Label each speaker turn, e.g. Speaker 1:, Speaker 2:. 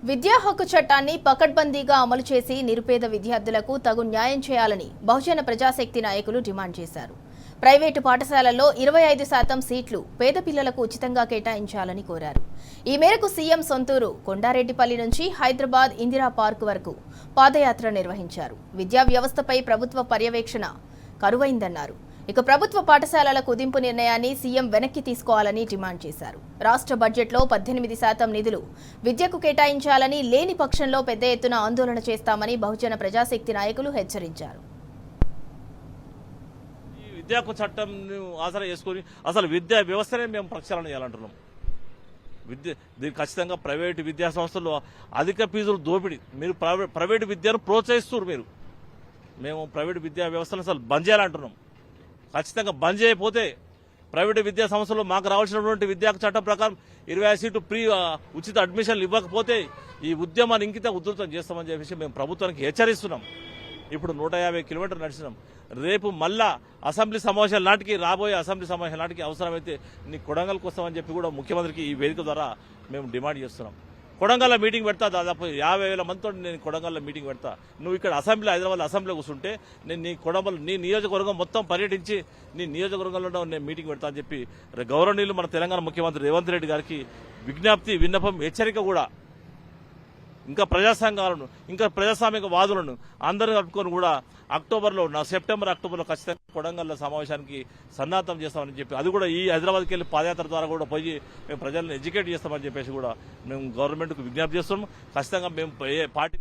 Speaker 1: విద్యా హక్కు చట్టాన్ని పకడ్బందీగా అమలు చేసి నిరుపేద విద్యార్థులకు తగు న్యాయం చేయాలని బహుజన ప్రజాశక్తి నాయకులు డిమాండ్ చేశారు. ప్రైవేటు పాఠశాలల్లో 25% సీట్లు పేద పిల్లలకు ఉచితంగా కేటాయించాలని కోరారు. ఈ మేరకు సీఎం సొంతూరు కొండారెడ్డిపల్లి నుంచి హైదరాబాద్ ఇందిరా పార్క్ వరకు పాదయాత్ర నిర్వహించారు. విద్యా వ్యవస్థపై ప్రభుత్వ పర్యవేక్షణ కరువైందన్నారు. ఇక ప్రభుత్వ పాఠశాలల కుదింపు నిర్ణయాన్ని సీఎం వెనక్కి తీసుకోవాలని డిమాండ్ చేశారు. రాష్ట్ర బడ్జెట్లో 18% నిధులు విద్యకు కేటాయించాలని, లేని పక్షంలో పెద్ద ఎత్తున ఆందోళన చేస్తామని బహుజన ప్రజాశక్తి నాయకులు హెచ్చరించారు.
Speaker 2: ఈ విద్యా హక్కు చట్టం ఆసరా చేసుకుని అసలు విద్యా వ్యవస్థనే మేము ప్రక్షాళన చేయాలంటున్నాం. దీనికి ఖచ్చితంగా ప్రైవేటు విద్యా సంస్థల్లో అధిక ఫీజులు దోపిడీ. మీరు ప్రైవేటు విద్యను ప్రోత్సహిస్తున్నారు. మేము ప్రైవేటు విద్యా వ్యవస్థను అసలు బంద్ చేయాలంటున్నాం. ఖచ్చితంగా బంద్ చేయకపోతే ప్రైవేటు విద్యా సంస్థలు మాకు రావాల్సినటువంటి విద్యా చట్టం ప్రకారం 25 సీట్లు ఉచిత అడ్మిషన్లు ఇవ్వకపోతే ఈ ఉద్యమాన్ని ఇంకిత ఉధృతం చేస్తామని చెప్పేసి మేము ప్రభుత్వానికి హెచ్చరిస్తున్నాం. ఇప్పుడు 150 కిలోమీటర్లు నడిచినాం. రేపు మళ్ళా అసెంబ్లీ సమావేశాల నాటికి, రాబోయే అసెంబ్లీ సమావేశాల నాటికి అవసరమైతే నీ కొడంగల్కి వస్తామని చెప్పి కూడా ముఖ్యమంత్రికి ఈ వేదిక ద్వారా మేము డిమాండ్ చేస్తున్నాం. కొడంగల్లో మీటింగ్ పెడతా, దాదాపు 50,000 మందితో నేను కొడంగల్లో మీటింగ్ పెడతా. నువ్వు ఇక్కడ అసెంబ్లీ, హైదరాబాద్ అసెంబ్లీలో కూర్చుంటే నేను నీ నియోజకవర్గం మొత్తం పర్యటించి నీ నియోజకవర్గంలో నేను మీటింగ్ పెడతా అని చెప్పి గౌరవనీయులు మన తెలంగాణ ముఖ్యమంత్రి రేవంత్ రెడ్డి గారికి విజ్ఞప్తి, విన్నపం, హెచ్చరిక కూడా. ఇంకా ప్రజాసంఘాలను, ఇంకా ప్రజాస్వామిక వాదులను అందరిని కలుపుకొని కూడా సెప్టెంబర్, అక్టోబర్లో ఖచ్చితంగా కొడంగల్లో సమావేశానికి సన్నాహం చేస్తామని చెప్పి, అది కూడా ఈ హైదరాబాద్కి వెళ్ళి పాదయాత్ర ద్వారా కూడా పోయి మేము ప్రజలను ఎడ్యుకేట్ చేస్తామని చెప్పేసి కూడా మేము గవర్నమెంట్కు విజ్ఞప్తి చేస్తున్నాం. ఖచ్చితంగా మేము పార్టీ